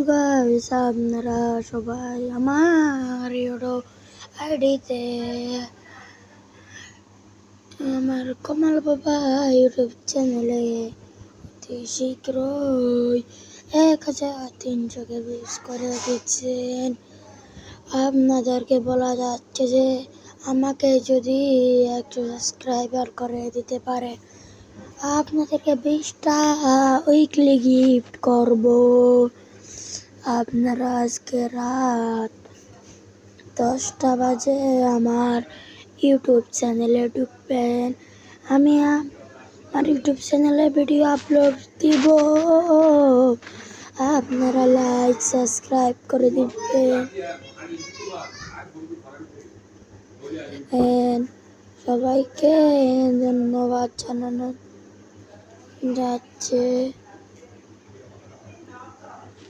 Guys, আপনারা সবাই আমার ইউটিউব আইডিতে আমার কমল বাবা ইউটিউব চ্যানেলে অতি শীঘ্রই 1300কে ভিউজ করে দিচ্ছেন। আপনাদেরকে বলা যাচ্ছে যে আমাকে যদি 100 সাবস্ক্রাইবার করে দিতে পারে আপনাদেরকে 20টা উইকলি গিফট করব। আপনারা আজকে রাত 10টা বাজে আমার ইউটিউব চ্যানেলে ঢুকবেন। আমি আমার ইউটিউব চ্যানেলে ভিডিও আপলোড দিব। আপনারা লাইক সাবস্ক্রাইব করে দিবেন। সবাইকে ধন্যবাদ জানানো যাচ্ছে।